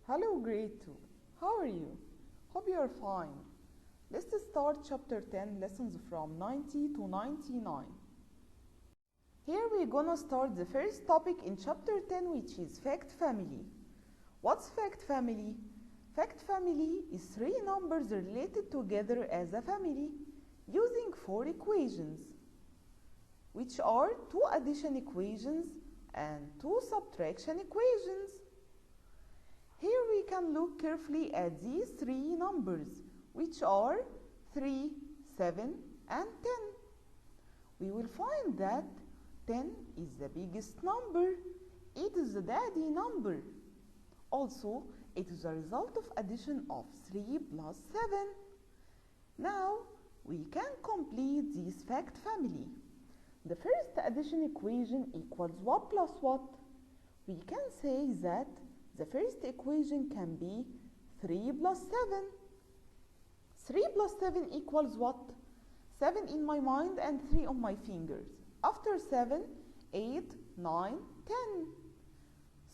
Hello grade 2. How are you? Hope you are fine. Let's start chapter 10 lessons from 90 to 99. Here we're gonna start the first topic in chapter 10, which is fact family. What's fact family? Fact family is three numbers related together as a family using four equations, which are two addition equations and two subtraction equations. Here we can look carefully at these three numbers, which are 3, 7, and 10. We will find that 10 is the biggest number. It is the daddy number. Also, it is a result of addition of 3 plus 7. Now, we can complete this fact family. The first addition equation equals what plus what? We can say that the first equation can be 3 plus 7. 3 plus 7 equals what? 7 in my mind and 3 on my fingers. After 7, 8, 9, 10.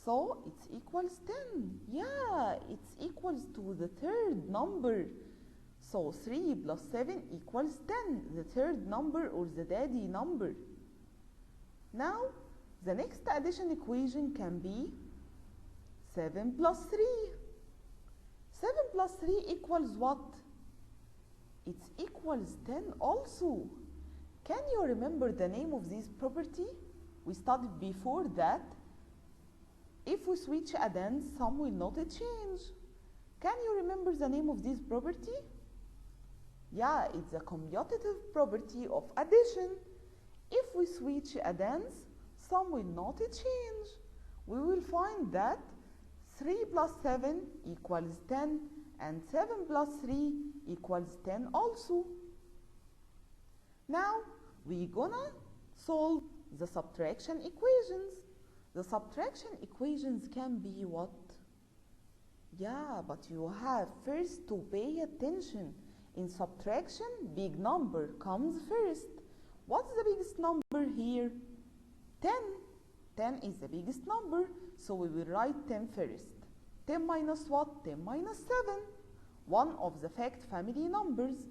So it's equals 10. Yeah, it's equals to the third number. So 3 plus 7 equals 10, the third number or the daddy number. Now, the next addition equation can be 7 plus 3. 7 plus 3 equals what? It equals 10 also. Can you remember the name of this property? We studied before that if we switch a dance, sum will not change. Can you remember the name of this property? Yeah, it's a commutative property of addition. If we switch a dance, sum will not change. We will find that 3 plus 7 equals 10 and 7 plus 3 equals 10 also. Now we're gonna solve the subtraction equations. The subtraction equations can be what? Yeah, but you have first to pay attention. In subtraction, big number comes first. What's the biggest number here? 10. 10 is the biggest number, so we will write 10 first. 10 minus what? 10 minus 7. One of the fact family numbers.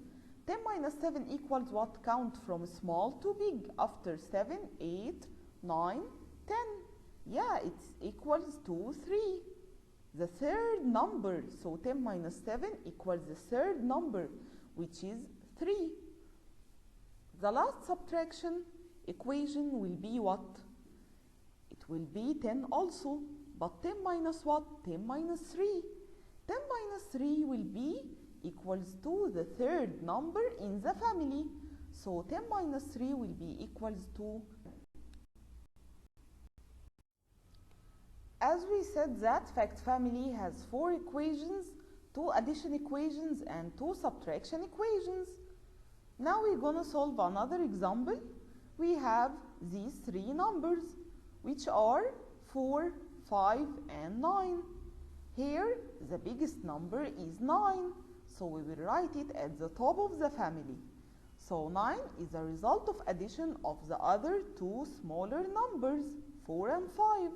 10 minus 7 equals what? Count from small to big. After 7, 8, 9, 10. Yeah, it equals to 3. The third number. So 10 minus 7 equals the third number, which is 3. The last subtraction equation will be what? It will be 10 also. But 10 minus what? 10 minus 3. 10 minus 3 will be equals to the third number in the family. So 10 minus 3 will be equals to, as we said that fact family has four equations, two addition equations and two subtraction equations. Now we're gonna solve another example. We have these three numbers, which are 4, 5, and 9. Here, the biggest number is 9, so we will write it at the top of the family. So 9 is a result of addition of the other two smaller numbers, 4 and 5.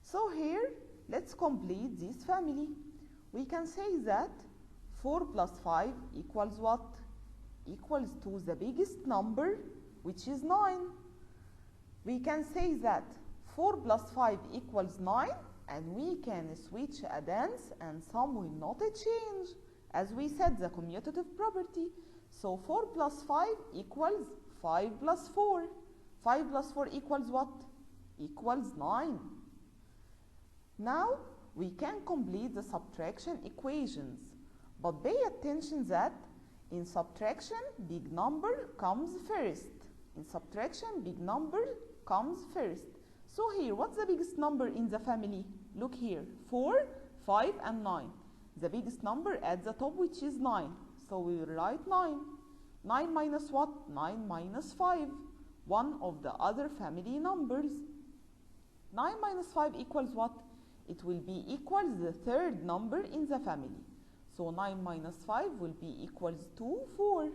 So here, let's complete this family. We can say that 4 plus 5 equals what? Equals to the biggest number, which is 9. We can say that 4 plus 5 equals 9, and we can switch a dance and sum will not change. As we said, the commutative property. So 4 plus 5 equals 5 plus 4. 5 plus 4 equals what? Equals 9. Now we can complete the subtraction equations. But pay attention that in subtraction, big number comes first. In subtraction, big number comes first. So here, what's the biggest number in the family? Look here, 4, 5, and 9. The biggest number at the top, which is 9. So we will write 9. 9 minus what? 9 minus 5. One of the other family numbers. 9 minus 5 equals what? It will be equals the third number in the family. So 9 minus 5 will be equals to 4.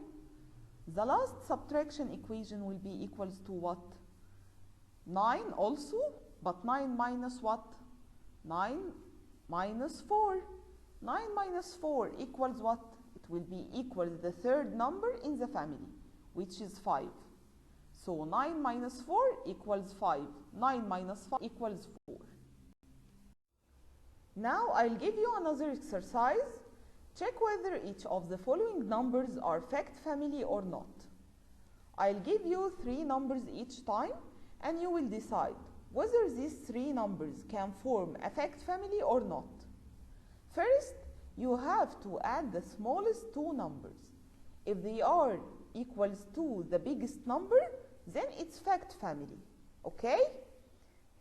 The last subtraction equation will be equals to what? 9 also, but 9 minus what? 9 minus 4. 9 minus 4 equals what? It will be equal to the third number in the family, which is 5. So 9 minus 4 equals 5. 9 minus 5 equals 4. Now I'll give you another exercise. Check whether each of the following numbers are fact family or not. I'll give you 3 numbers each time and you will decide whether these 3 numbers can form a fact family or not. First, you have to add the smallest 2 numbers. If they are equals to the biggest number, then it's fact family. Okay?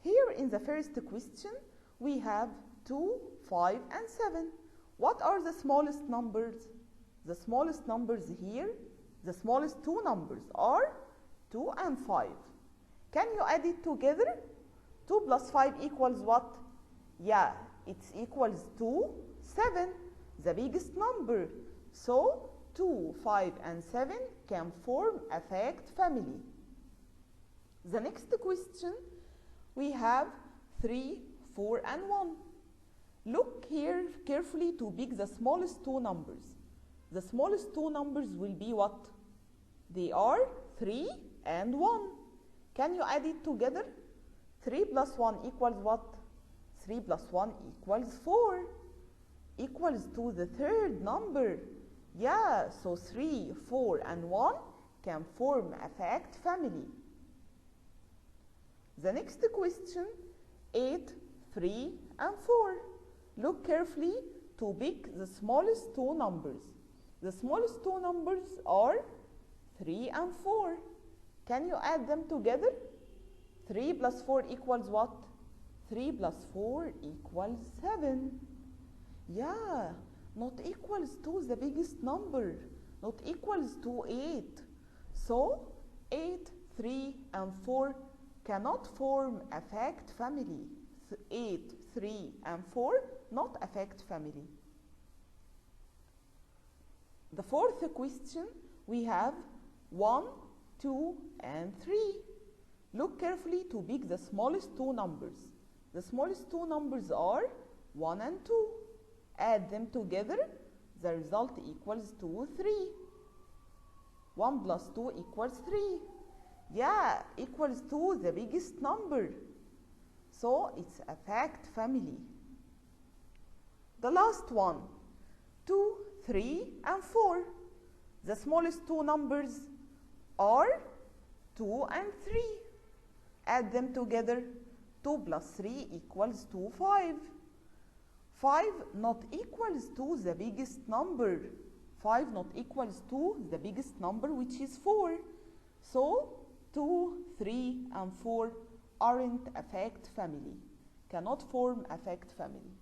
Here in the first question, we have 2, 5, and 7. What are the smallest numbers? The smallest numbers here, the smallest 2 numbers are 2 and 5. Can you add it together? 2 plus 5 equals what? Yeah, it equals to 7, the biggest number. So 2, 5, and 7 can form a fact family. The next question, we have 3, 4, and 1. Look here carefully to pick the smallest 2 numbers. The smallest 2 numbers will be what? They are 3 and 1. Can you add it together? 3 plus 1 equals what? 3 plus 1 equals 4. Equals to the third number. Yeah, so 3, 4, and 1 can form a fact family. The next question, 8, 3, and 4. Look carefully to pick the smallest 2 numbers. The smallest 2 numbers are 3 and 4. Can you add them together? 3 plus 4 equals what? 3 plus 4 equals 7. Yeah, not equals to the biggest number, not equals to 8. So 8, 3, and 4 cannot form a fact family. 8, 3, and 4 not a fact family. The fourth question, we have 1, 2, and 3. Look carefully to pick the smallest 2 numbers. The smallest 2 numbers are 1 and 2. Add them together, the result equals to 3. 1 plus 2 equals 3. Yeah, equals to the biggest number. So it's a fact family. The last one, 2, 3, and 4. The smallest 2 numbers are 2 and 3. Add them together, 2 plus 3 equals to 5. 5 not equals to the biggest number. 5 not equals to the biggest number, which is 4. So 2, 3, and 4 aren't a fact family, cannot form a fact family.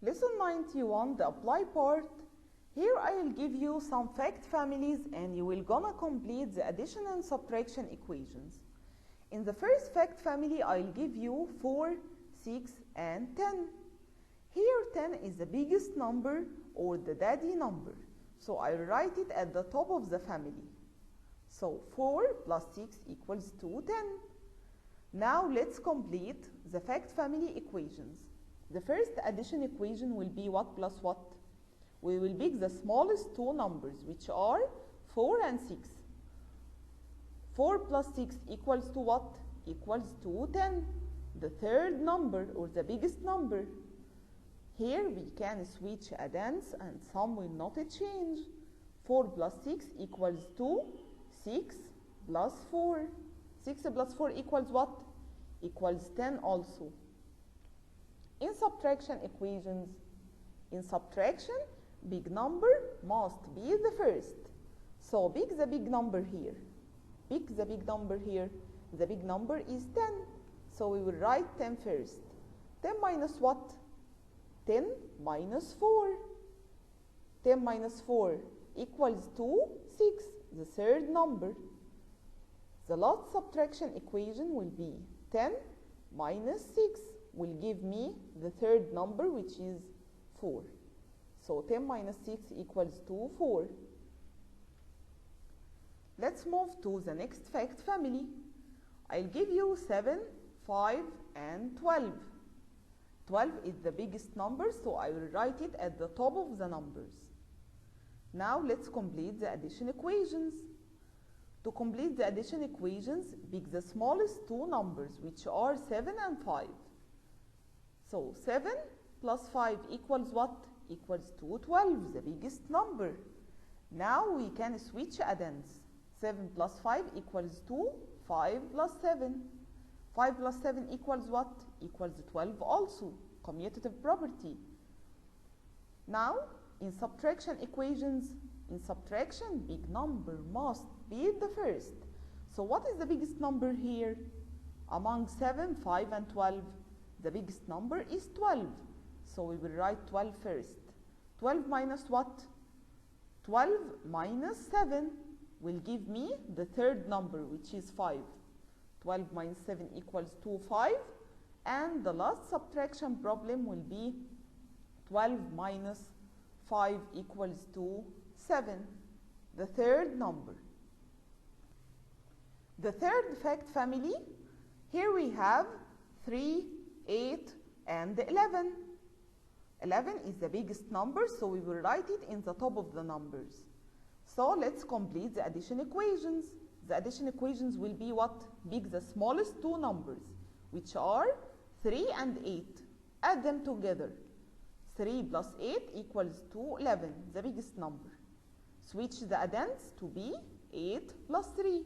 Lesson 91, the apply part. Here I will give you some fact families and you will gonna complete the addition and subtraction equations. In the first fact family, I'll give you 4, 6, and 10. Here 10 is the biggest number or the daddy number. So I'll write it at the top of the family. So 4 plus 6 equals to 10. Now let's complete the fact family equations. The first addition equation will be what plus what? We will pick the smallest 2 numbers, which are 4 and 6. 4 plus 6 equals to what? Equals to 10. The third number or the biggest number. Here we can switch a dance and some will not change. 4 plus 6 equals to 6 plus 4. 6 plus 4 equals what? Equals 10 also. In subtraction equations, in subtraction, big number must be the first. So pick the big number here. Pick the big number here. The big number is 10. So we will write 10 first. 10 minus what? 10 minus 4. 10 minus 4 equals to 6, the third number. The last subtraction equation will be 10 minus 6 will give me the third number, which is 4. So 10 minus 6 equals to 4. Let's move to the next fact family. I'll give you 7, 5, and 12. 12 is the biggest number, so I will write it at the top of the numbers. Now let's complete the addition equations. To complete the addition equations, pick the smallest two numbers, which are 7 and 5. So 7 plus 5 equals what? Equals 212, the biggest number. Now we can switch addends. 7 plus 5 equals 2, 5 plus 7. 5 plus 7 equals what? Equals 12 also, commutative property. Now, in subtraction equations, in subtraction, big number must be the first. So what is the biggest number here? Among 7, 5 and 12, the biggest number is 12. So we will write 12 first. 12 minus what? 12 minus 7 will give me the third number, which is 5. 12 minus 7 equals 2, 5. And the last subtraction problem will be 12 minus 5 equals 2, 7. The third number. The third fact family, here we have 3, 8, and 11. 11 is the biggest number, so we will write it in the top of the numbers. So let's complete the addition equations. The addition equations will be what? Pick the smallest two numbers, which are 3 and 8. Add them together. 3 plus 8 equals 11, the biggest number. Switch the addends to be 8 plus 3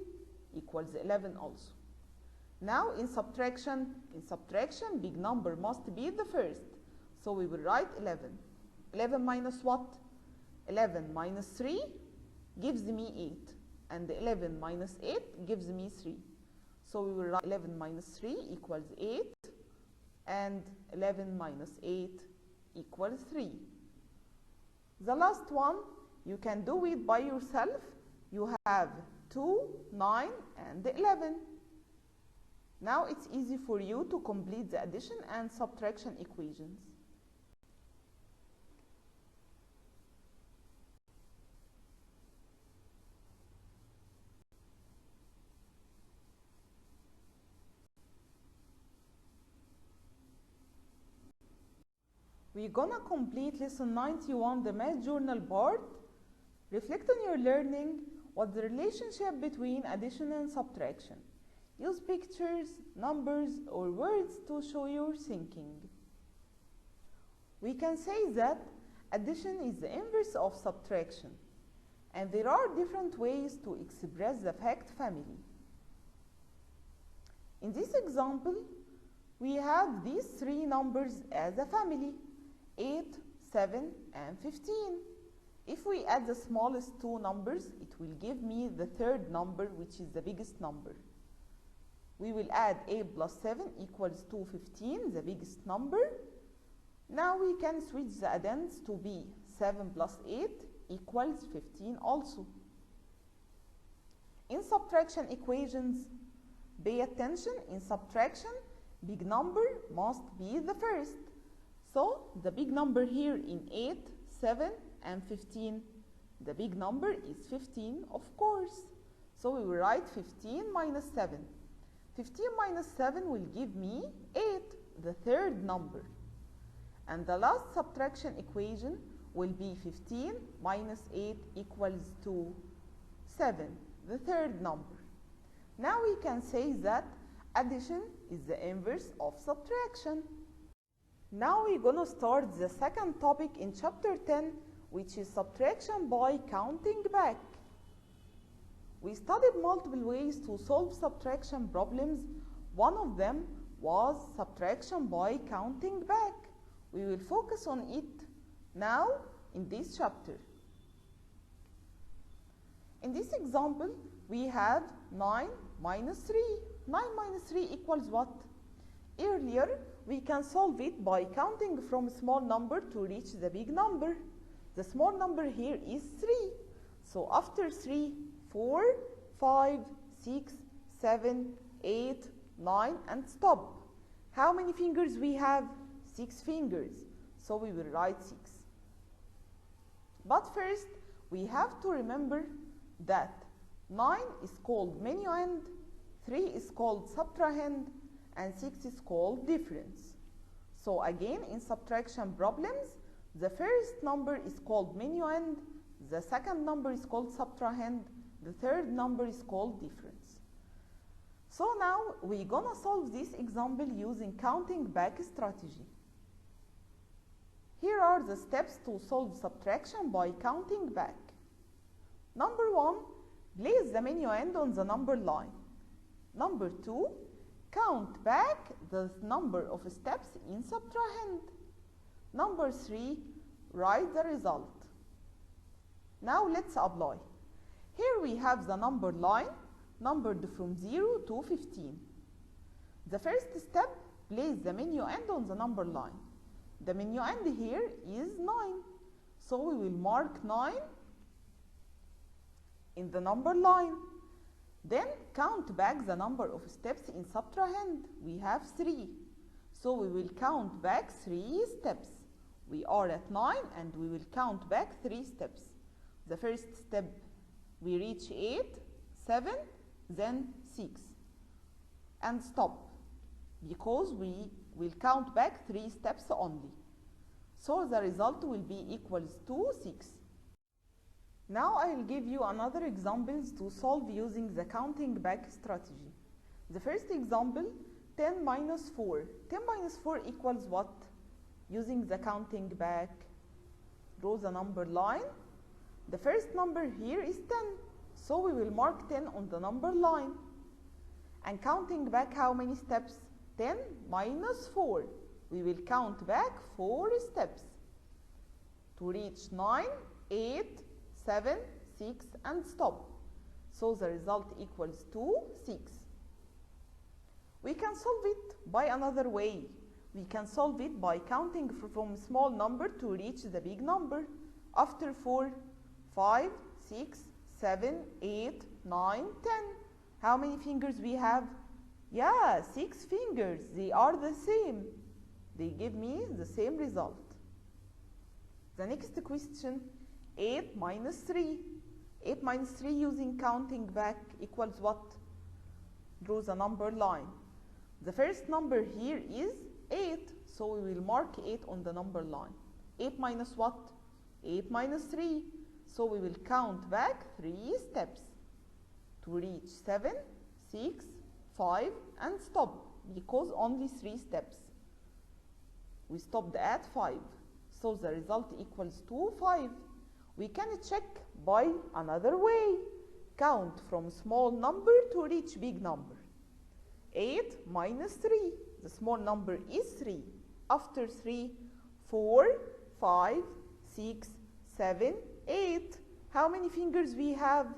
equals 11 also. Now in subtraction, big number must be the first. So we will write 11. 11 minus what? 11 minus 3 gives me 8. And 11 minus 8 gives me 3. So we will write 11 minus 3 equals 8. And 11 minus 8 equals 3. The last one, you can do it by yourself. You have 2, 9, and 11. Now it's easy for you to complete the addition and subtraction equations. We're gonna complete lesson 91, the math journal part. Reflect on your learning. What's the relationship between addition and subtraction? Use pictures, numbers, or words to show your thinking. We can say that addition is the inverse of subtraction, and there are different ways to express the fact family. In this example, we have these three numbers as a family: 8, 7, and 15. If we add the smallest two numbers, it will give me the third number, which is the biggest number. We will add 8 plus 7 equals 215, the biggest number. Now we can switch the addends to be 7 plus 8 equals 15 also. In subtraction equations, pay attention. In subtraction, big number must be the first. So the big number here in 8, 7, and 15, the big number is 15, of course. So we will write 15 minus 7. 15 minus 7 will give me 8, the third number. And the last subtraction equation will be 15 minus 8 equals 7, the third number. Now we can say that addition is the inverse of subtraction. Now we're going to start the second topic in chapter 10, which is subtraction by counting back. We studied multiple ways to solve subtraction problems. One of them was subtraction by counting back. We will focus on it now in this chapter. In this example, we have 9 minus 3. 9 minus 3 equals what? Earlier, we can solve it by counting from small number to reach the big number. The small number here is 3. So after 3, 4, 5, 6, 7, 8, 9, and stop. How many fingers we have? 6 fingers. So we will write 6. But first, we have to remember that 9 is called minuend, 3 is called subtrahend, and 6 is called difference. So again, in subtraction problems, the first number is called minuend, the second number is called subtrahend, the third number is called difference. So now we're gonna solve this example using counting back strategy. Here are the steps to solve subtraction by counting back. Number 1, place the minuend on the number line. Number 2, count back the number of steps in subtrahend. Number 3, write the result. Now let's apply. Here we have the number line numbered from 0 to 15. The first step, place the minuend on the number line. The minuend here is 9. So we will mark 9 in the number line. Then count back the number of steps in subtrahend. We have 3. So we will count back 3 steps. We are at 9 and we will count back 3 steps. The first step, we reach 8, 7, then 6. And stop, because we will count back 3 steps only. So the result will be equals to 6. Now I will give you another examples to solve using the counting back strategy. The first example, 10 minus 4. 10 minus 4 equals what? Using the counting back, draw the number line. The first number here is 10. So we will mark 10 on the number line. And counting back how many steps? 10 minus 4. We will count back 4 steps to reach 9, 8, 7, 6 and stop. So the result equals to 6. We can solve it by another way. We can solve it by counting from small number to reach the big number. After 4, 5, 6, 7, 8, 9, 10. How many fingers we have? Yeah, 6 fingers. They are the same. They give me the same result. The next question, 8 minus 3. 8 minus 3 using counting back equals what? Draw the number line. The first number here is 8. So we will mark 8 on the number line. 8 minus what? 8 minus 3. So we will count back 3 steps to reach 7, 6, 5 and stop, because only 3 steps. We stopped at 5. So the result equals to 5. We can check by another way. Count from small number to reach big number. 8 minus 3. The small number is 3. After 3, 4, 5, 6, 7, 8. How many fingers we have?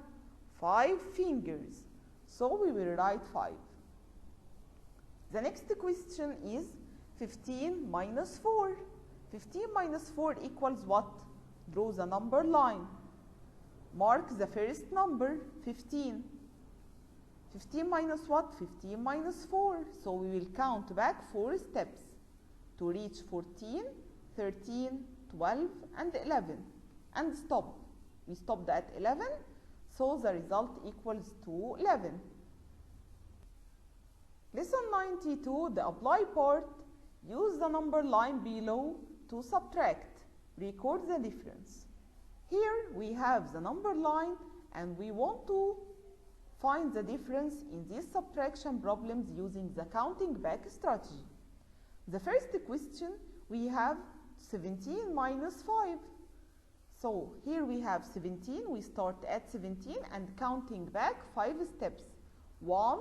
5 fingers. So we will write 5. The next question is 15 minus 4. 15 minus 4 equals what? Draw the number line. Mark the first number, 15. 15 minus what? 15 minus 4. So we will count back 4 steps to reach 14, 13, 12 and 11 and stop. We stopped at 11, so the result equals to 11. Lesson 92, the apply part. Use the number line below to subtract. Record the difference. Here we have the number line and we want to find the difference in these subtraction problems using the counting back strategy. The first question, we have 17 minus 5. So here we have 17, we start at 17 and counting back 5 steps. 1,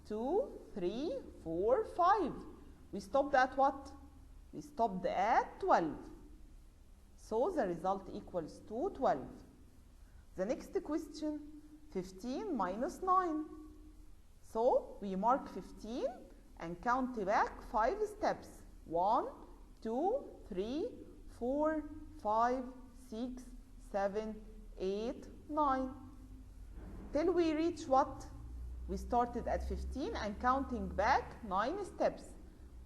2, 3, 4, 5. We stopped at what? We stopped at 12. So the result equals to 12. The next question, 15 minus 9. So we mark 15 and count back 5 steps. 1, 2, 3, 4, 5, 6, 7, 8, 9. Till we reach what? We started at 15 and counting back 9 steps.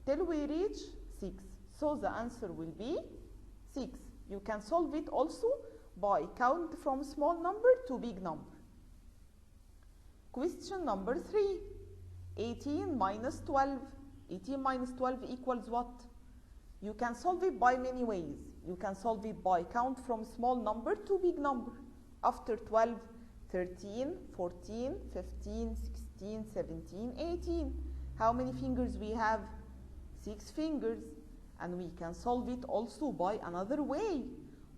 Till we reach 6. So the answer will be 6. You can solve it also by count from small number to big number. Question number 3. 18 minus 12. 18 minus 12 equals what? You can solve it by many ways. You can solve it by count from small number to big number. After 12, 13, 14, 15, 16, 17, 18. How many fingers we have? 6 fingers. And we can solve it also by another way.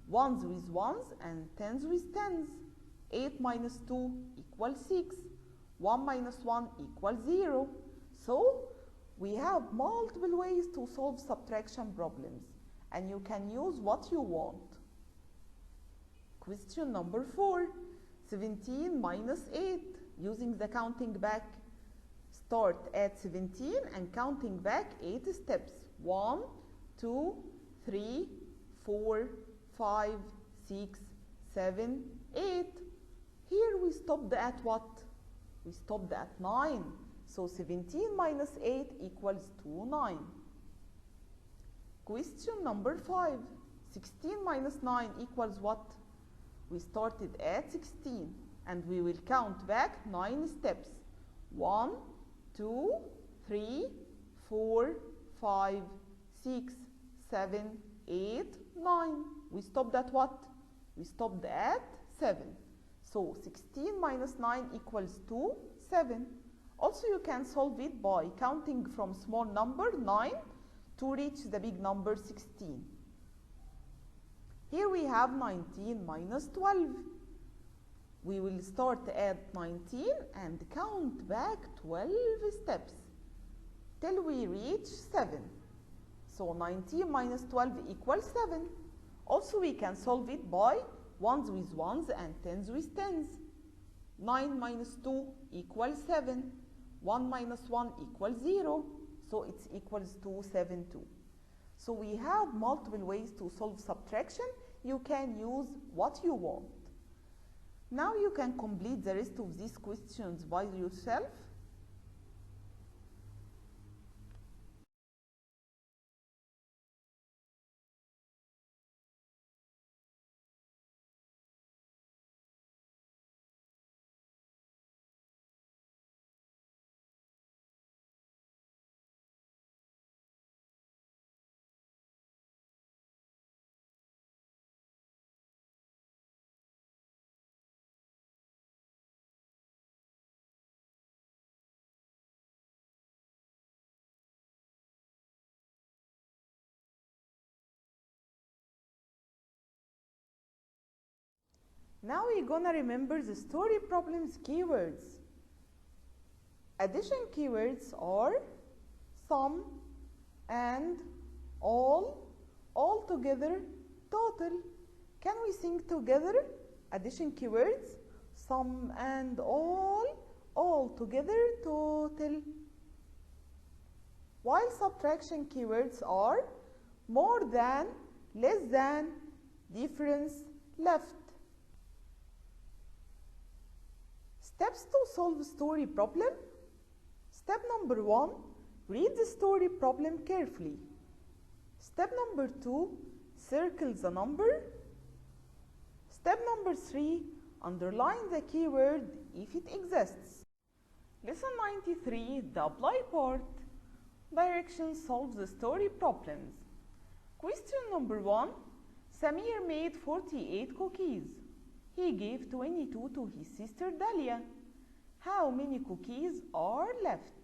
Ones with ones and tens with tens. 8 minus 2 equals 6. 1 minus 1 equals 0. So, we have multiple ways to solve subtraction problems. And you can use what you want. Question number 4. 17 minus 8. Using the counting back. Start at 17 and counting back 8 steps. 1, 2, 3, 4, 5, 6, 7, 8. Here we stopped at what? We stopped at 9. So 17 minus 8 equals to 9. Question number 5. 16 minus 9 equals what? We started at 16 and we will count back 9 steps. 1, 2, 3, 4, 5, 6, 7, 8, 9. We stopped at what? We stopped at 7. So 16 minus 9 equals to 7. Also you can solve it by counting from small number 9 to reach the big number 16. Here we have 19 minus 12. We will start at 19 and count back 12 steps till we reach 7. So 19 minus 12 equals 7. Also we can solve it by ones with ones and tens with tens. 9 minus 2 equals 7. 1 minus 1 equals 0. So it's equals to 7 too. So we have multiple ways to solve subtraction. You can use what you want. Now you can complete the rest of these questions by yourself. Now we're gonna remember the story problems keywords. Addition keywords are sum, and, all together, total. Can we sing together? Addition keywords, sum and all together, total. While subtraction keywords are more than, less than, difference, left. Steps to solve story problem. Step number 1, read the story problem carefully. Step number 2, circle the number. Step number 3, underline the keyword if it exists. Lesson 93, the apply part. Directions solve the story problems. Question number 1, Samir made 48 cookies. He gave 22 to his sister Dalia. How many cookies are left?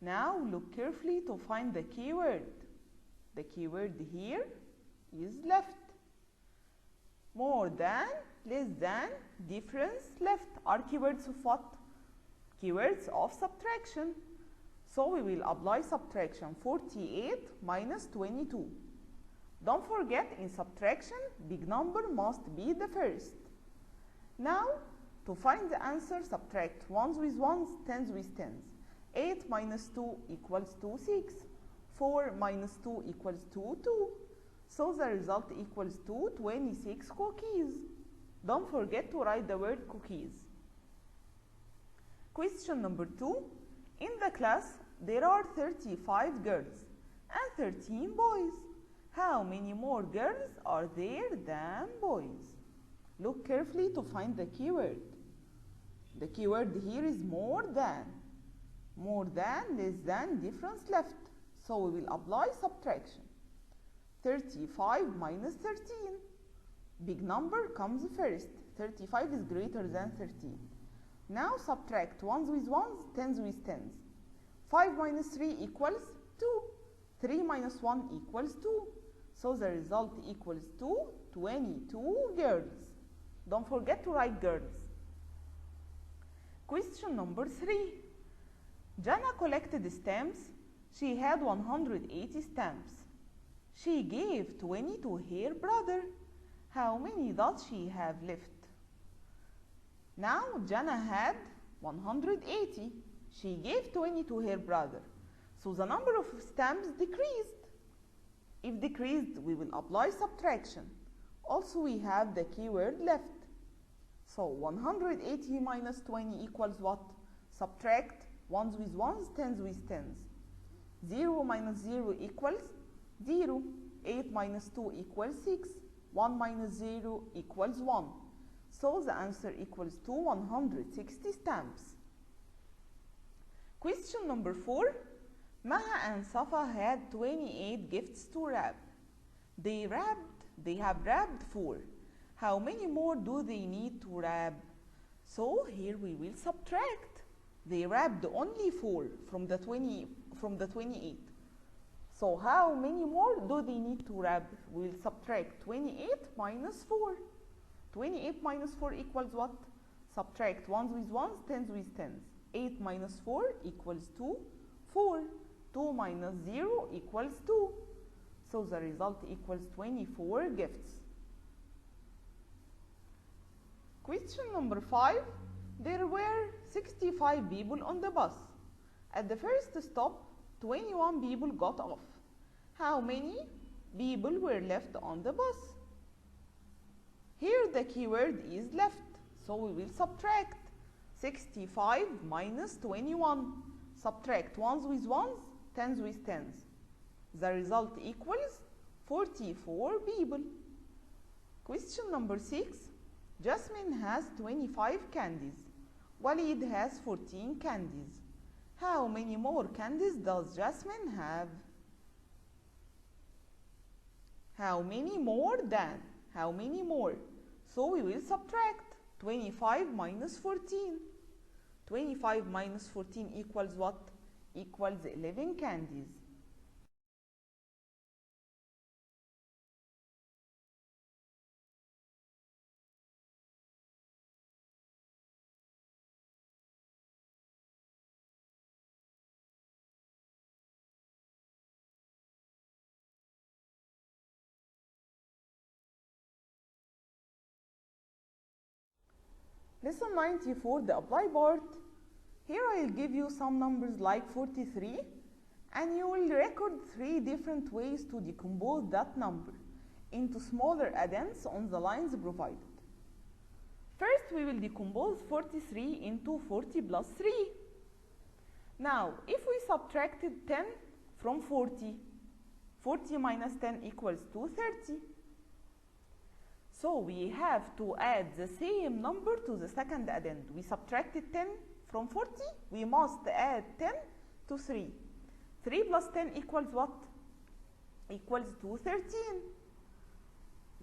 Now look carefully to find the keyword. The keyword here is left. More than, less than, difference, left are keywords of what? Keywords of subtraction. So we will apply subtraction. 48 minus 22. Don't forget, in subtraction, big number must be the first. Now, to find the answer, subtract ones with ones, tens with tens. 8 minus 2 equals to 6. 4 minus 2 equals to 2. So the result equals to 26 cookies. Don't forget to write the word cookies. Question number 2. In the class, there are 35 girls and 13 boys. How many more girls are there than boys? Look carefully to find the keyword. The keyword here is more than. More than, less than, difference, left. So we will apply subtraction. 35 minus 13. Big number comes first. 35 is greater than 13. Now subtract ones with ones, tens with tens. 5 minus 3 equals 2. 3 minus 1 equals 2. So the result equals to 22 girls. Don't forget to write girls. Question number 3. Jana collected stamps. She had 180 stamps. She gave 20 to her brother. How many does she have left? Now Jana had 180. She gave 20 to her brother. So the number of stamps decreased. If decreased, we will apply subtraction. Also, we have the keyword left. So 180 minus 20 equals what? Subtract ones with ones, tens with tens. 0 minus 0 equals 0. 8 minus 2 equals 6. 1 minus 0 equals 1. So the answer equals to 160 stamps. Question number 4. Maha and Safa had 28 gifts to wrap. They have wrapped 4. How many more do they need to wrap? So here we will subtract. They wrapped only 4 from the 28. So how many more do they need to wrap? We will subtract 28 minus 4. 28 minus 4 equals what? Subtract ones with ones, tens with tens. 8 minus 4 equals to 4. 2 minus 0 equals 2. So the result equals 24 gifts. Question number 5. There were 65 people on the bus. At the first stop, 21 people got off. How many people were left on the bus? Here the keyword is left, so we will subtract 65 minus 21. Subtract ones with ones, tens with tens. The result equals 44 people. Question number 6. Jasmine has 25 candies. Walid has 14 candies. How many more candies does Jasmine have? How many more than? How many more? So we will subtract 25 minus 14. 25 minus 14 equals what? Equals 11 candies. Lesson 94, the apply part. Here I will give you some numbers like 43 and you will record 3 different ways to decompose that number into smaller addends on the lines provided. First, we will decompose 43 into 40 plus 3. Now, if we subtracted 10 from 40, 40 minus 10 equals to 30. So we have to add the same number to the second addend. We subtracted 10 from 40, we must add 10 to 3. 3 plus 10 equals what? Equals to 13.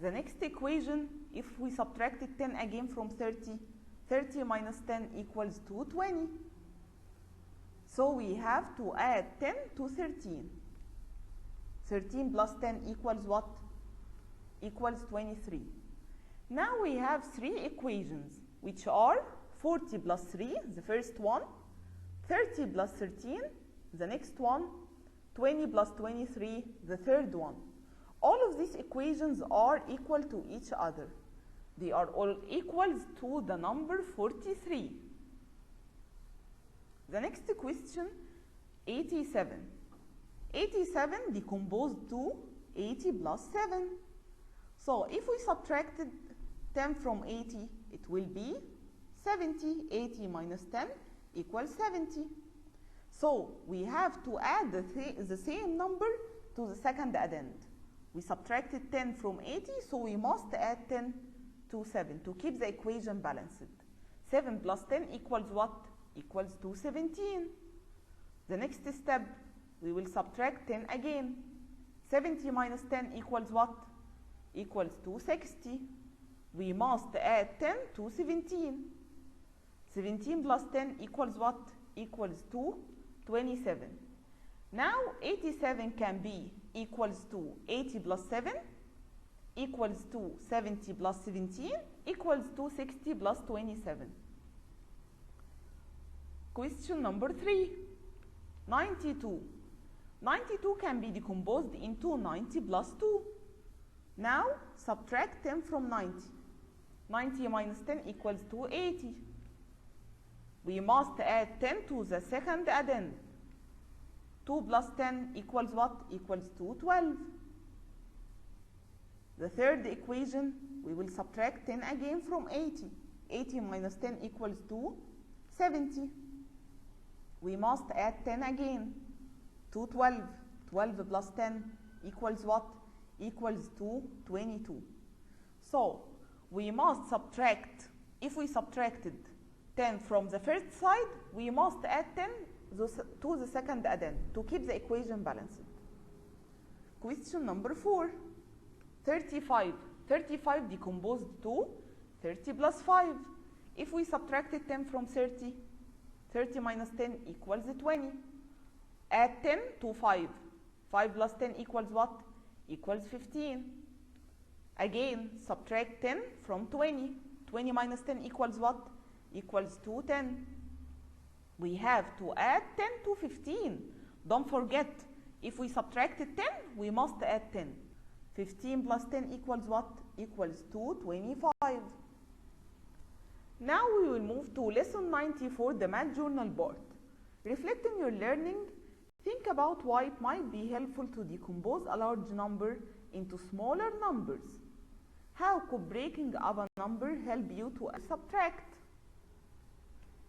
The next equation, if we subtracted 10 again from 30, 30 minus 10 equals to 20. So we have to add 10 to 13. 13 plus 10 equals what? Equals 23. Now we have 3 equations, which are 40 plus 3, the first one, 30 plus 13, the next one, 20 plus 23, the third one. All of these equations are equal to each other. They are all equal to the number 43. The next question, 87. 87 decomposed to 80 plus 7. So if we subtracted 10 from 80, it will be 70. 80 minus 10 equals 70. So we have to add the same number to the second addend. We subtracted 10 from 80, so we must add 10 to 7 to keep the equation balanced. 7 plus 10 equals what? Equals to 17. The next step, we will subtract 10 again. 70 minus 10 equals what? Equals to 60. We must add 10 to 17. 17 plus 10 equals what? Equals to 27. Now 87 can be equals to 80 plus 7, equals to 70 plus 17, equals to 60 plus 27. Question number 3. 92. 92 can be decomposed into 90 plus 2. Now subtract 10 from 90. 90 minus 10 equals to 80. We must add 10 to the second addend. 2 plus 10 equals what? Equals to 12. The third equation, we will subtract 10 again from 80. 80 minus 10 equals to 70. We must add 10 again to 12. 12 plus 10 equals what? Equals to 22. So, we must subtract, if we subtracted 10 from the first side, we must add 10 to the second addend to keep the equation balanced. Question number 4. 35. 35 decomposed to 30 plus 5. If we subtracted 10 from 30, 30 minus 10 equals 20. Add 10 to 5. 5 plus 10 equals what? Equals 15. Again, subtract 10 from 20. 20 minus 10 equals what? Equals to 10. We have to add 10 to 15. Don't forget, if we subtracted 10, we must add 10. 15 plus 10 equals what? Equals to 25. Now we will move to lesson 94, the math journal part. Reflect on your learning. Think about why it might be helpful to decompose a large number into smaller numbers. How could breaking up a number help you to subtract?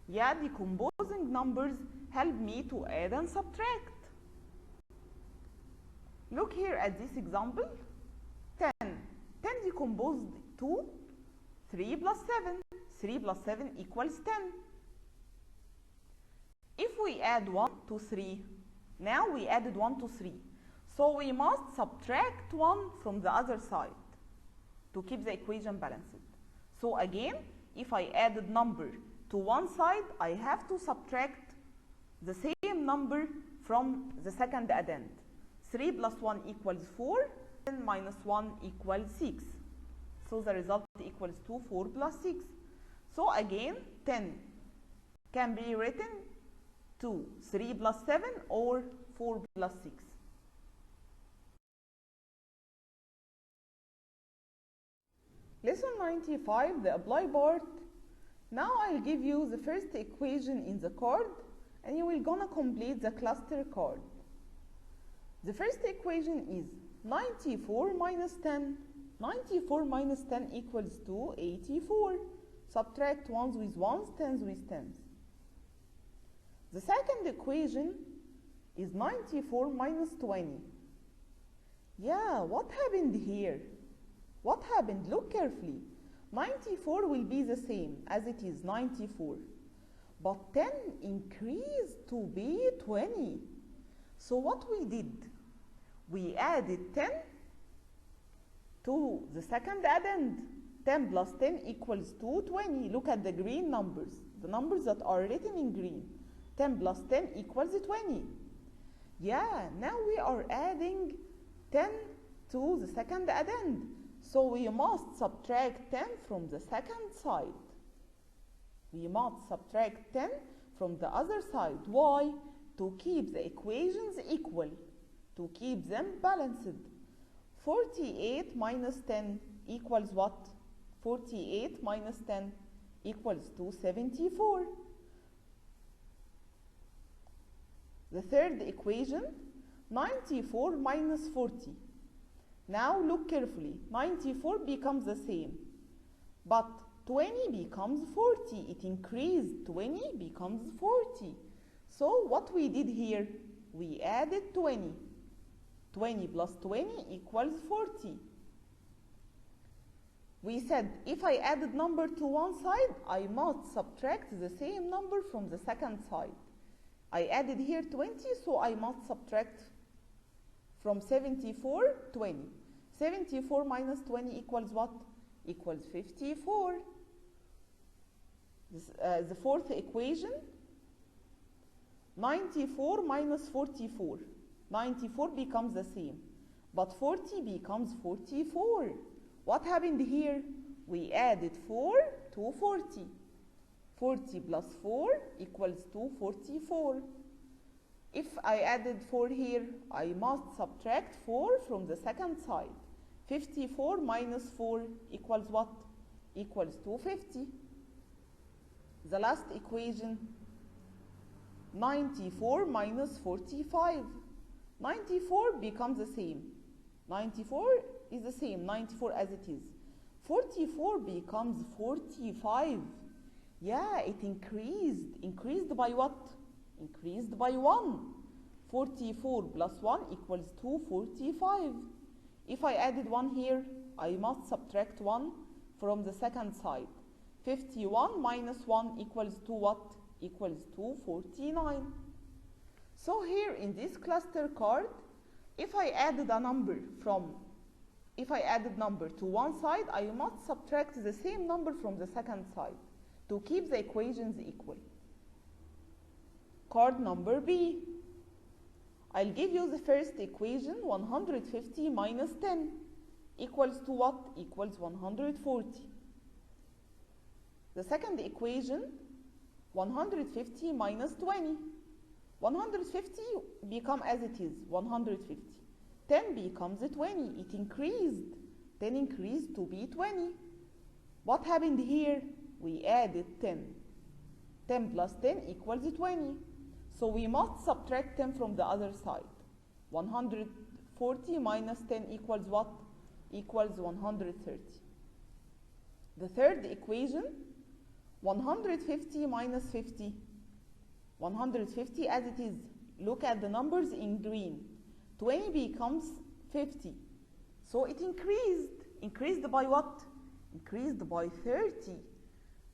Yeah, decomposing numbers help me to add and subtract. Look here at this example. 10. 10 decomposed to 3 plus 7. 3 plus 7 equals 10. If we add 1 to 3, now we added 1 to 3. So we must subtract 1 from the other side to keep the equation balanced. So again, if I added number to one side, I have to subtract the same number from the second addend. 3 plus 1 equals 4, 10 minus 1 equals 6. So the result equals to 4 plus 6. So again, 10 can be written to 3 plus 7 or 4 plus 6. Lesson 95, the apply part. Now I'll give you the first equation in the card and you will gonna complete the cluster card. The first equation is 94 minus 10. 94 minus 10 equals to 84. Subtract ones with ones, tens with tens. The second equation is 94 minus 20. Yeah, what happened here? What happened? Look carefully. 94 will be the same as it is 94. But 10 increased to be 20. So what we did? We added 10 to the second addend. 10 plus 10 equals to 20. Look at the green numbers, the numbers that are written in green. 10 plus 10 equals 20. Yeah, now we are adding 10 to the second addend. So we must subtract 10 from the second side. We must subtract 10 from the other side. Why? To keep the equations equal, to keep them balanced. 48 minus 10 equals what? 48 minus 10 equals to 74. The third equation, 94 minus 40. Now look carefully. 94 becomes the same, but 20 becomes 40. It increased. 20 becomes 40. So what we did here? We added 20. 20 plus 20 equals 40. We said if I added number to one side, I must subtract the same number from the second side. I added here 20, so I must subtract From 74, 20. 74 minus 20 equals what? Equals 54. The fourth equation, 94 minus 44. 94 becomes the same, but 40 becomes 44. What happened here? We added 4 to 40. 40 plus 4 equals to 44. If I added 4 here, I must subtract 4 from the second side. 54 minus 4 equals what? Equals to 50. The last equation, 94 minus 45. 94 becomes the same. 94 is the same, 94 as it is. 44 becomes 45. Yeah, it increased. Increased by what? Increased by 1. 44 plus 1 equals to 45. If I added 1 here, I must subtract 1 from the second side. 51 minus 1 equals to what? Equals to 49. So here in this cluster card, if I added number to one side, I must subtract the same number from the second side to keep the equations equal. Card number B. I'll give you the first equation, 150 minus 10 equals to what? Equals 140. The second equation, 150 minus 20. 150 become as it is, 150. 10 becomes 20. It increased. 10 increased to be 20. What happened here? We added 10. 10 plus 10 equals 20. So we must subtract 10 from the other side. 140 minus 10 equals what? Equals 130. The third equation, 150 minus 50. 150 as it is. Look at the numbers in green. 20 becomes 50. So it increased. Increased by what? Increased by 30.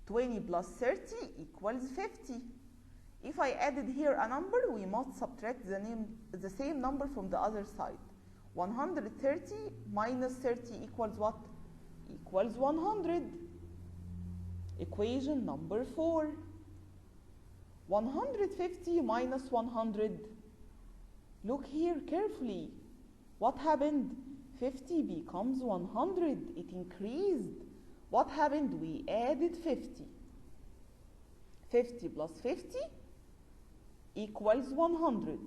20 plus 30 equals 50. If I added here a number, we must subtract the same number from the other side. 130 minus 30 equals what? Equals 100. Equation number 4. 150 minus 100. Look here carefully. What happened? 50 becomes 100. It increased. What happened? We added 50. 50 plus 50 equals 100.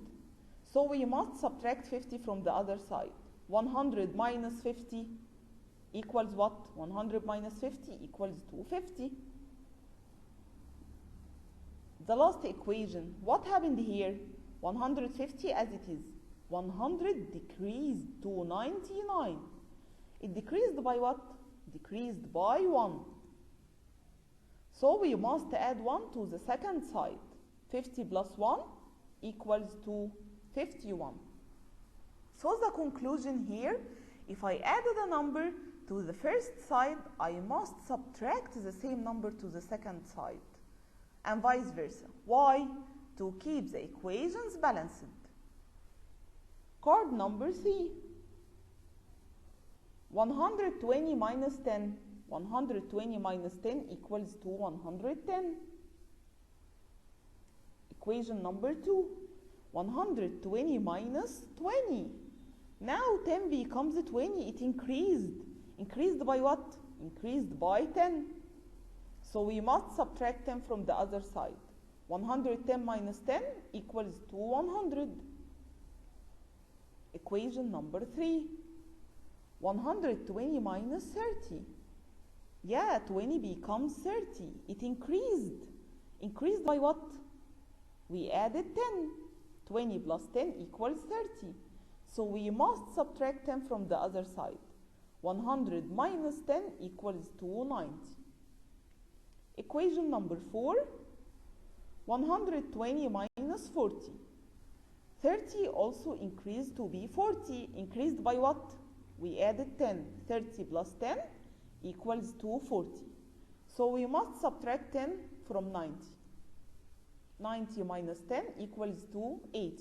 So we must subtract 50 from the other side. 100 minus 50 equals what? 100 minus 50 equals 250. The last equation, what happened here? 150 as it is. 100 decreased to 99. It decreased by what? Decreased by 1. So we must add 1 to the second side. 50 plus 1 equals to 51. So the conclusion here, if I added a number to the first side, I must subtract the same number to the second side, and vice versa. Why? To keep the equations balanced. Card number C. 120 minus 10. 120 minus 10 equals to 110. Equation number 2. 120 minus 20. Now 10 becomes 20. It increased. Increased by what? Increased by 10. So we must subtract 10 from the other side. 110 minus 10 equals to 100. Equation number 3. 120 minus 30. Yeah, 20 becomes 30. It increased. Increased by what? We added 10. 20 plus 10 equals 30. So we must subtract 10 from the other side. 100 minus 10 equals to 90. Equation number 4. 120 minus 40. 30 also increased to be 40. Increased by what? We added 10. 30 plus 10 equals to 40. So we must subtract 10 from 90. 90 minus 10 equals to 80.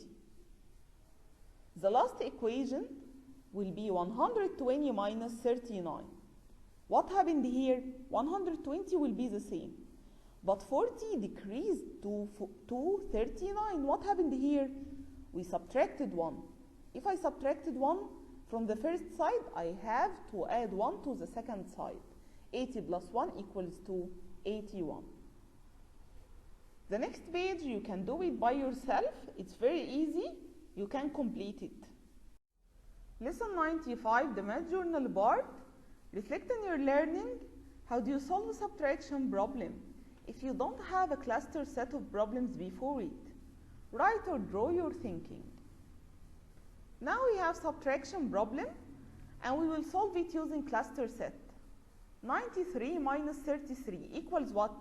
The last equation will be 120 minus 39. What happened here? 120 will be the same. But 40 decreased to 39. What happened here? We subtracted 1. If I subtracted 1 from the first side, I have to add 1 to the second side. 80 plus 1 equals to 81. The next page, you can do it by yourself. It's very easy. You can complete it. Lesson 95, the math journal part. Reflect on your learning. How do you solve a subtraction problem if you don't have a cluster set of problems before it? Write or draw your thinking. Now we have subtraction problem and we will solve it using cluster set. 93 minus 33 equals what?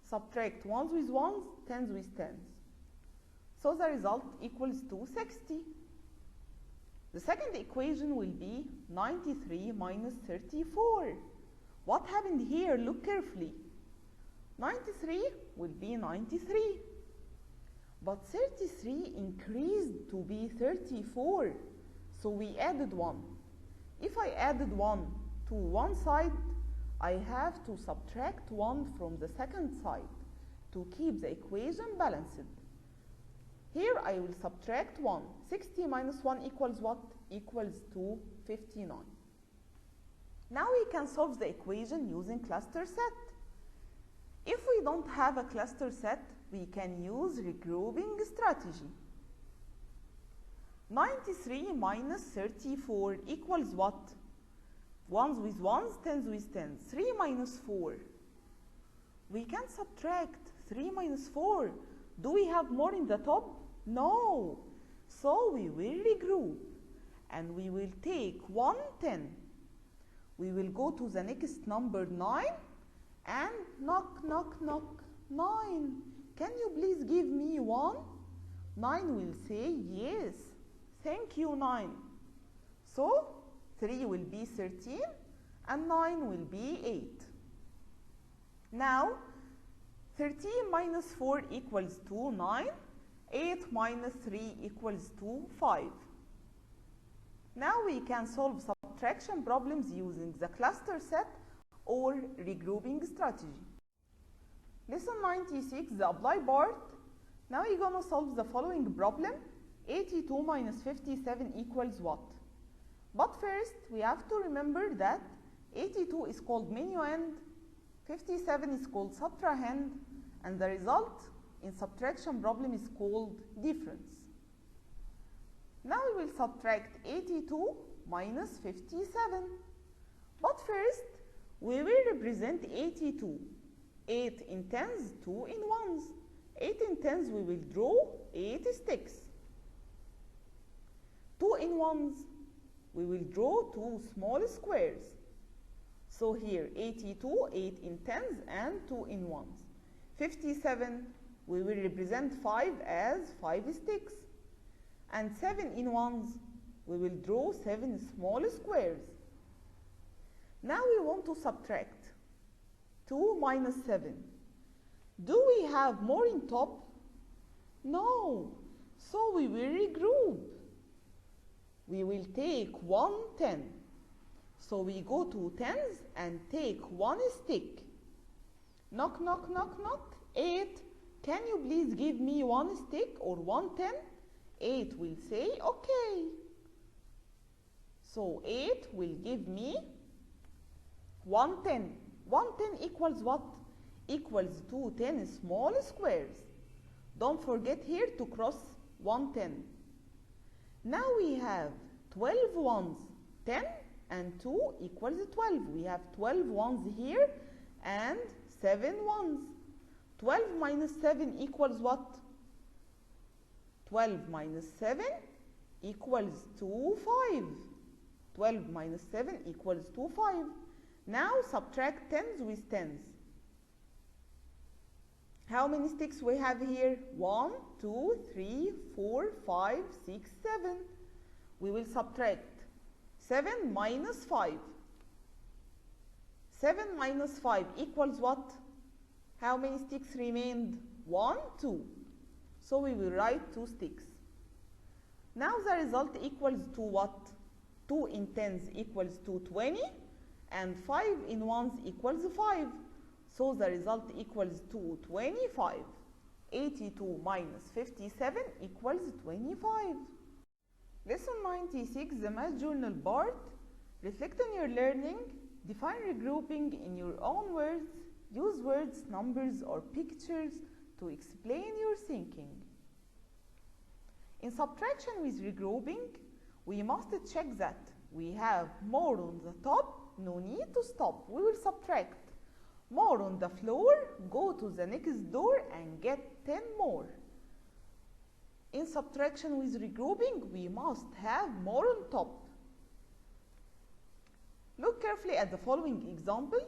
Subtract ones with ones, tens with tens. So the result equals to 60. The second equation will be 93 minus 34. What happened here? Look carefully. 93 will be 93. But 33 increased to be 34. So we added 1. If I added 1 to one side, I have to subtract 1 from the second side to keep the equation balanced. Here I will subtract 1. 60 minus 1 equals what? Equals to 59. Now we can solve the equation using cluster set. If we don't have a cluster set, we can use regrouping strategy. 93 minus 34 equals what? Ones with ones, tens with tens. 3 minus 4. We can subtract 3 minus 4. Do we have more in the top? No. So we will regroup and we will take 1 10. We will go to the next number 9 and knock, knock, knock. 9. Can you please give me 1? 9 will say yes. Thank you, 9. So 3 will be 13 and 9 will be 8. Now 13 minus 4 equals to 9. 8 minus 3 equals to 5. Now we can solve subtraction problems using the cluster set or regrouping strategy. Lesson 96, the apply part. Now we're going to solve the following problem. 82 minus 57 equals what? But first, we have to remember that 82 is called minuend, 57 is called subtrahend, and the result in subtraction problem is called difference. Now we will subtract 82 minus 57. But first, we will represent 82. 8 in tens, 2 in ones. 8 in tens, we will draw 8 sticks. 2 in ones, we will draw 2 small squares. So here 82, 8 in tens and 2 in ones. 57, we will represent 5 as 5 sticks. And 7 in ones, we will draw 7 small squares. Now we want to subtract 2 minus 7. Do we have more in top? No. So we will regroup. We will take 1 10. So we go to tens and take 1 stick. Knock, knock, knock, knock. 8. Can you please give me 1 stick or 1 10? 8 will say okay. So 8 will give me 1 10. 1 10 equals what? Equals to 10 small squares. Don't forget here to cross 1 10. Now we have 12 ones. 10 and 2 equals 12. We have 12 ones here and 7 ones. 12 minus 7 equals what? 12 minus 7 equals to 5. 12 minus 7 equals to 5. Now subtract tens with tens. How many sticks we have here? 1, 2, 3, 4, 5, 6, 7. We will subtract 7 minus 5. 7 minus 5 equals what? How many sticks remained? 1, 2. So we will write 2 sticks. Now the result equals to what? 2 in 10s equals to 20 and 5 in 1s equals 5. So the result equals to 25. 82 minus 57 equals 25. Lesson 96, the math journal part. Reflect on your learning. Define regrouping in your own words. Use words, numbers, or pictures to explain your thinking. In subtraction with regrouping, we must check that we have more on the top. No need to stop. We will subtract. More on the floor, go to the next door and get 10 more. In subtraction with regrouping, we must have more on top. Look carefully at the following example.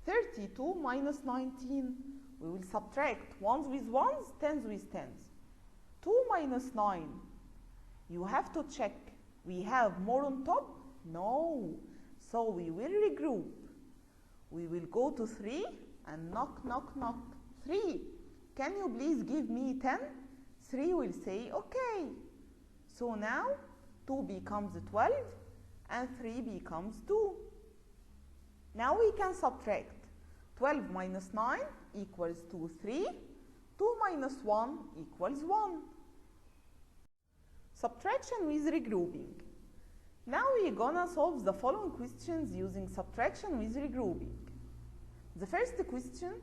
32 minus 19. We will subtract ones with ones, tens with tens. 2 minus 9. You have to check. We have more on top? No. So we will regroup. We will go to 3 and knock, knock, knock. 3. Can you please give me 10? 3 will say, okay. So now 2 becomes 12 and 3 becomes 2. Now we can subtract. 12 minus 9 equals to 3. 2 minus 1 equals 1. Subtraction with regrouping. Now we're gonna solve the following questions using subtraction with regrouping. The first question,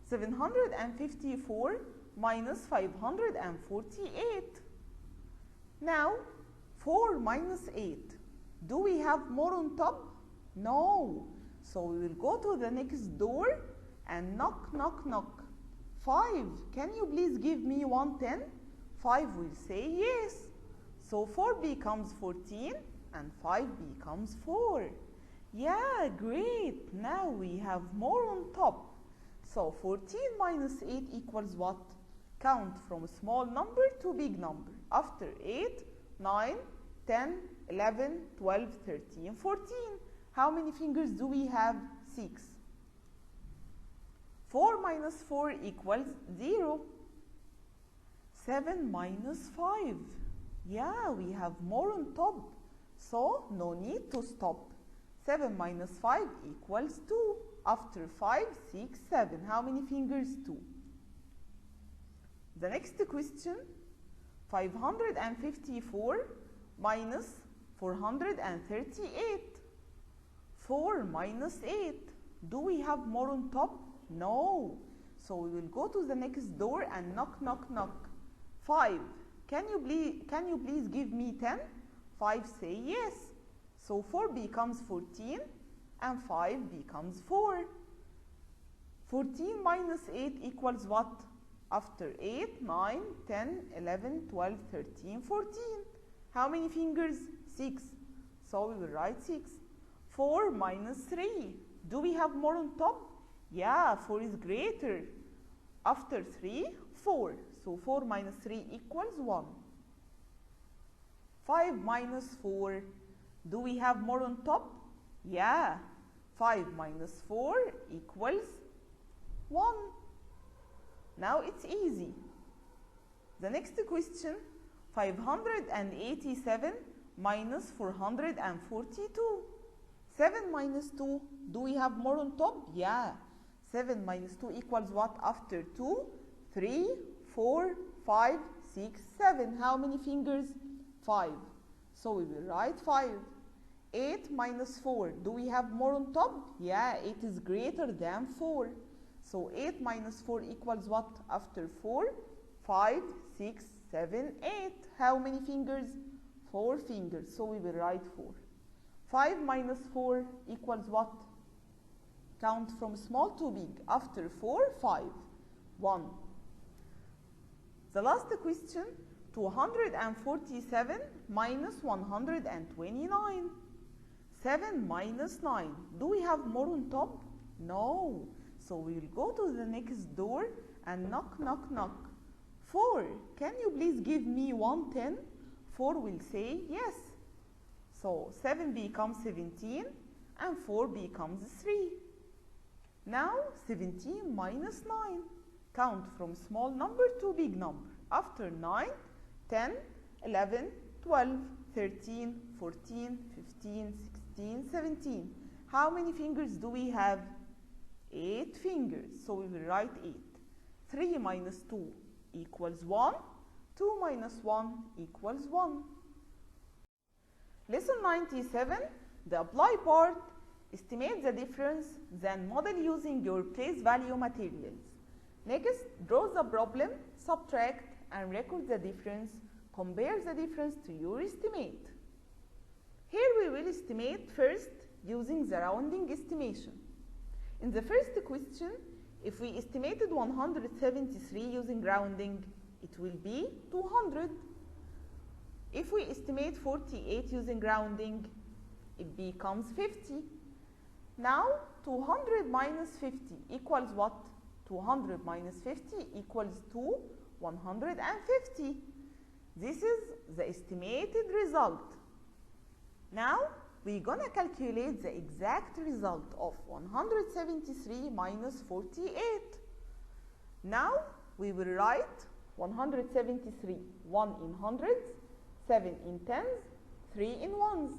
754 minus 548. Now, 4 minus 8. Do we have more on top? No. So we will go to the next door and knock, knock, knock. 5. Can you please give me 110? 5 will say yes. So 4 becomes 14 and 5 becomes 4. Yeah, great. Now we have more on top. So 14 minus 8 equals what? Count from small number to big number. After 8, 9, 10, 11, 12, 13, 14. How many fingers do we have? 6. 4 minus 4 equals 0. 7 minus 5. Yeah, we have more on top. So no need to stop. 7 minus 5 equals 2. After 5, 6, 7. How many fingers? 2. The next question, 554 minus 438. 4 minus 8. Do we have more on top? No. So we will go to the next door and knock, knock, knock. 5. Can you please give me 10? 5 say yes. So 4 becomes 14 and 5 becomes 4. 14 minus 8 equals what? After 8, 9, 10, 11, 12, 13, 14. How many fingers? 6. So we will write 6. 4 minus 3. Do we have more on top? Yeah, 4 is greater. After 3, 4. So 4 minus 3 equals 1. 5 minus 4. Do we have more on top? Yeah. 5 minus 4 equals 1. Now it's easy. The next question, 587 minus 442. 7 minus 2. Do we have more on top? Yeah. 7 minus 2 equals what? After 2, 3, 4, 5, 6, 7. How many fingers? 5. So we will write 5. 8 minus 4. Do we have more on top? Yeah, 8 is greater than 4. So 8 minus 4 equals what? After 4, 5, 6, 7, 8. How many fingers? 4 fingers. So we will write 4. 5 minus 4 equals what? Count from small to big. After 4, 5. 1. The last question, 247 minus 129. 7 minus 9. Do we have more on top? No. So we will go to the next door and knock, knock, knock. 4. Can you please give me 110? 4 will say yes. So 7 becomes 17 and 4 becomes 3. Now 17 minus 9. Count from small number to big number. After 9, 10, 11, 12, 13, 14, 15, 16, 17. How many fingers do we have? 8 fingers. So we will write 8. 3 minus 2 equals 1. 2 minus 1 equals 1. Lesson 97, the apply part. Estimate the difference, then model using your place value materials. Next, draw the problem, subtract and record the difference. Compare the difference to your estimate. Here we will estimate first using the rounding estimation. In the first question, if we estimated 173 using rounding, it will be 200. If we estimate 48 using rounding, it becomes 50. Now, 200 minus 50 equals what? 200 minus 50 equals to 150. This is the estimated result. Now, we're going to calculate the exact result of 173 minus 48. Now, we will write 173, 1 in hundreds, 7 in tens, 3 in ones.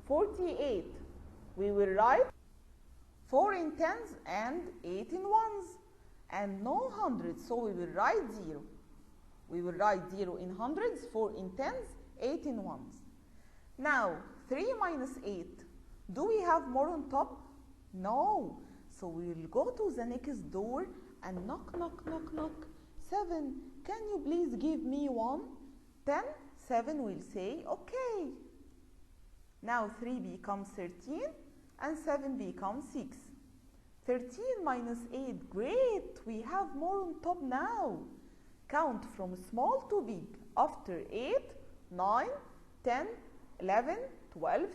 48, we will write 4 in tens and 8 in ones. And no hundreds, so we will write 0. We will write 0 in hundreds, 4 in tens, 8 in ones. Now, 3 minus 8, do we have more on top? No. So we will go to the next door and knock, knock, knock, knock. 7, can you please give me 1? 10, 7 will say, okay. Now 3 becomes 13 and 7 becomes 6. 13 minus 8, great, we have more on top now. Count from small to big. After 8, 9, 10, 11, 12,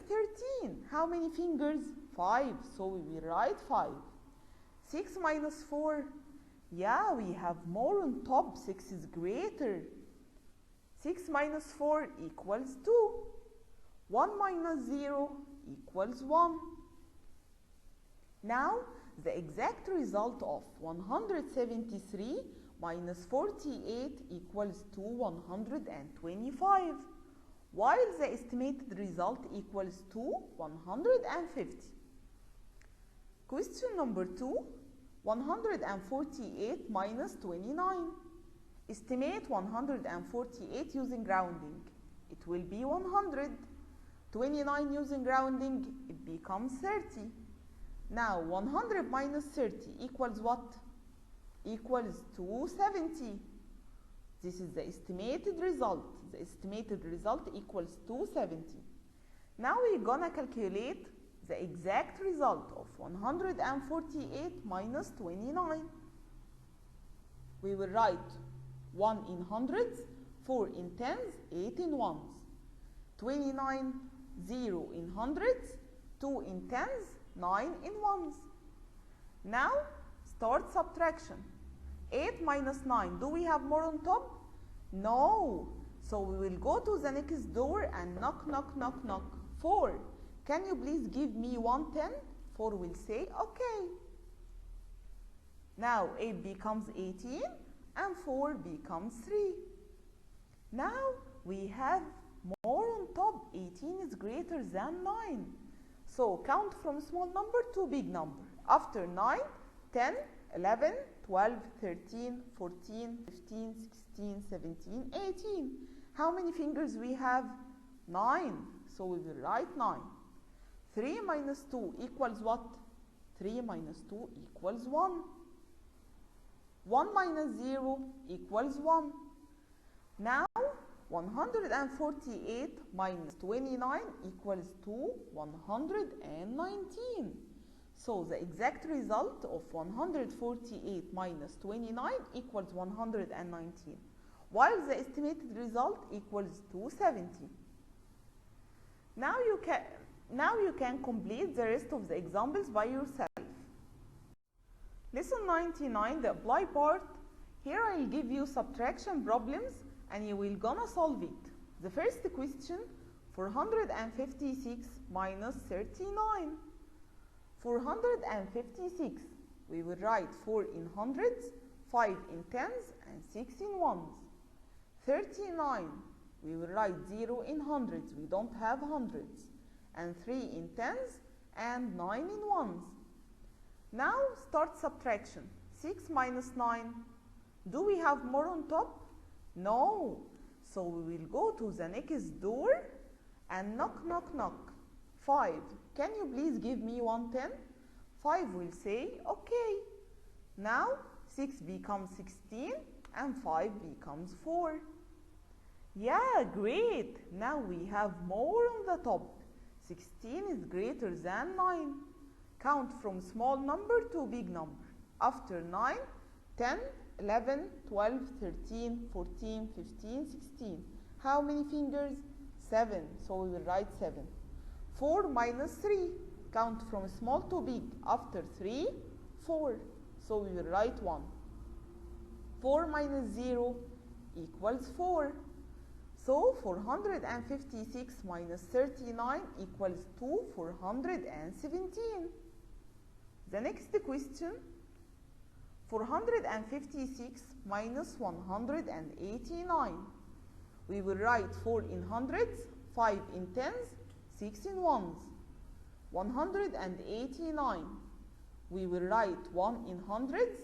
13. How many fingers? 5, so we will write 5. 6 minus 4, yeah, we have more on top, 6 is greater. 6 minus 4 equals 2. 1 minus 0 equals 1. Now, the exact result of 173 minus 48 equals to 125, while the estimated result equals to 150. Question number 2, 148 minus 29. Estimate 148 using rounding. It will be 100. 29 using rounding, it becomes 30. Now 100 minus 30 equals what? Equals 270. This is the estimated result. The estimated result equals 270. Now we're gonna calculate the exact result of 148 minus 29. We will write 1 in hundreds, 4 in tens, 8 in ones. 29, 0 in hundreds, 2 in tens, 9 in ones. Now start subtraction. 8 minus 9, do we have more on top? No. So we will go to the next door and knock, knock, knock, knock. 4, can you please give me 1 10? 4 will say, okay. Now 8 becomes 18 and 4 becomes 3. Now we have more on top. 18 is greater than 9. So count from small number to big number. After 9, 10, 11, 12, 13, 14, 15, 16, 17, 18. How many fingers we have? 9. So we will write 9. 3 minus 2 equals what? 3 minus 2 equals 1. 1 minus 0 equals 1. Now 148 minus 29 equals to 119. So the exact result of 148 minus 29 equals 119, while the estimated result equals 270. Now you can complete the rest of the examples by yourself. Lesson 99, the apply part. Here I'll give you subtraction problems and you will gonna solve it. The first question, 456 minus 39. 456, we will write 4 in hundreds, 5 in tens, and 6 in ones. 39, We will write 0 in hundreds. We don't have hundreds. And 3 in tens and 9 in ones. Now start subtraction. 6 minus 9. Do we have more on top? No. So we will go to the next door and knock, knock, knock. 5. Can you please give me 1 10? 5 will say, okay. Now 6 becomes 16 and 5 becomes 4. Yeah, great. Now we have more on the top. 16 is greater than 9. Count from small number to big number. After 9, 10, 11, 12, 13, 14, 15, 16. How many fingers? 7. So we will write 7. 4 minus 3. Count from small to big. After 3, 4. So we will write 1. 4 minus 0 equals 4. So 456 minus 39 equals to 417. The next question, 456 minus 189. We will write 4 in hundreds, 5 in tens, 6 in ones. 189. We will write 1 in hundreds,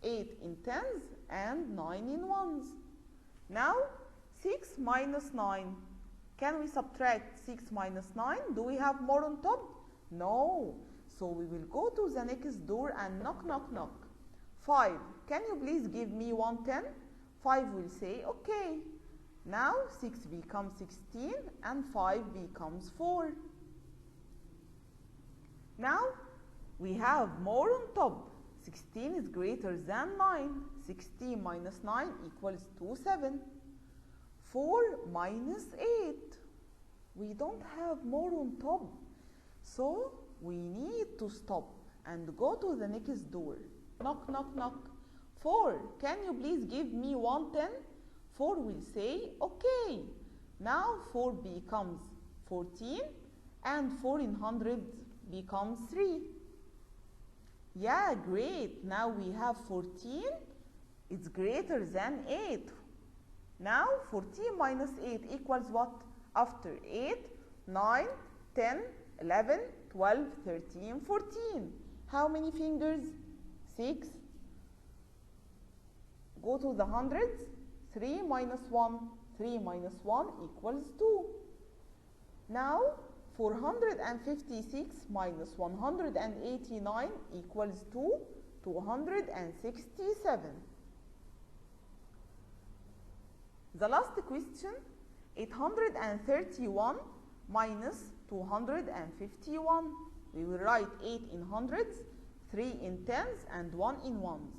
8 in tens, and 9 in ones. Now 6 minus 9. Can we subtract 6 minus 9? Do we have more on top? No. So we will go to the next door and knock, knock, knock. 5. Can you please give me 1 10? 5 will say, okay. Now 6 becomes 16 and 5 becomes 4. Now we have more on top. 16 is greater than 9. 16 minus 9 equals to 7. 4 minus 8. We don't have more on top. So we need to stop and go to the next door. Knock, knock, knock. 4. Can you please give me 1 10? 4 will say, okay. Now 4 becomes 14 and 4 in hundreds becomes 3. Yeah, great. Now we have 14. It's greater than 8. Now 14 minus 8 equals what? After 8, 9, 10, 11, 12, 13, 14. How many fingers? 6. Go to the hundreds. 3 minus 1. 3 minus 1 equals 2. Now 456 minus 189 equals to 267. The last question, 831 minus 251. We will write 8 in hundreds, 3 in tens, and 1 in ones.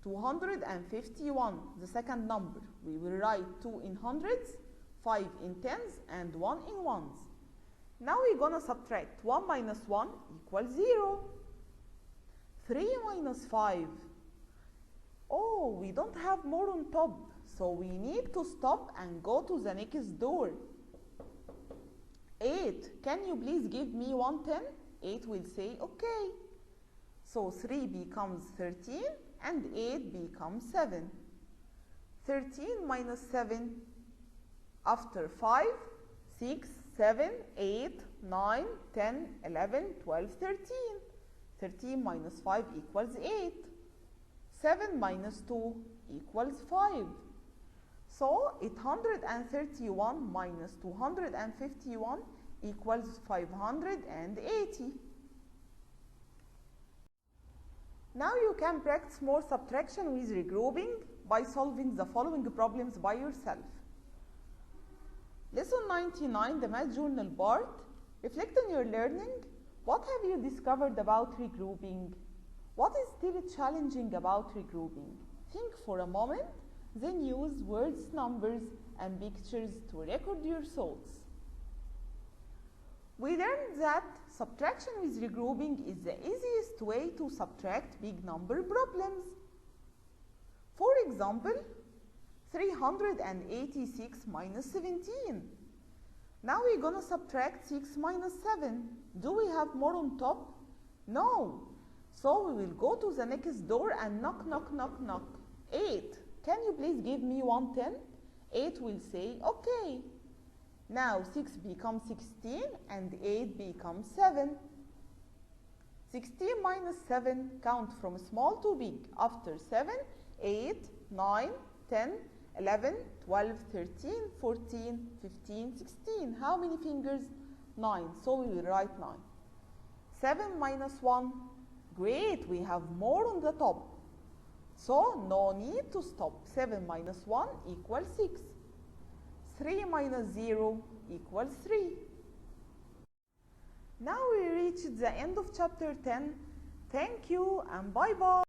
251, the second number. We will write 2 in hundreds, 5 in tens, and 1 in ones. Now we're going to subtract 1 minus 1 equals 0. 3 minus 5. Oh, we don't have more on top. So we need to stop and go to the next door. 8. Can you please give me 1 10? 8 will say, okay. So 3 becomes 13 and 8 becomes 7. 13 minus 7. After 5, 6, 7, 8, 9, 10, 11, 12, 13. 13 minus 5 equals 8. 7 minus 2 equals 5. So 831 minus 251 equals 580. Now you can practice more subtraction with regrouping by solving the following problems by yourself. Lesson 99, the Math Journal part. Reflect on your learning. What have you discovered about regrouping? What is still challenging about regrouping? Think for a moment, then use words, numbers, and pictures to record your thoughts. We learned that subtraction with regrouping is the easiest way to subtract big number problems. For example, 386 minus 17. Now we're going to subtract 6 minus 7. Do we have more on top? No. So we will go to the next door and knock, knock, knock, knock. 8. Can you please give me 1 10? 8 will say, okay. Now 6 becomes 16 and 8 becomes 7. 16 minus 7, count from small to big. After 7, 8, 9, 10, 11, 12, 13, 14, 15, 16. How many fingers? 9. So we will write 9. 7 minus 1. Great, we have more on the top. So no need to stop. 7 minus 1 equals 6. 3 minus 0 equals 3. Now we reached the end of chapter 10. Thank you and bye-bye.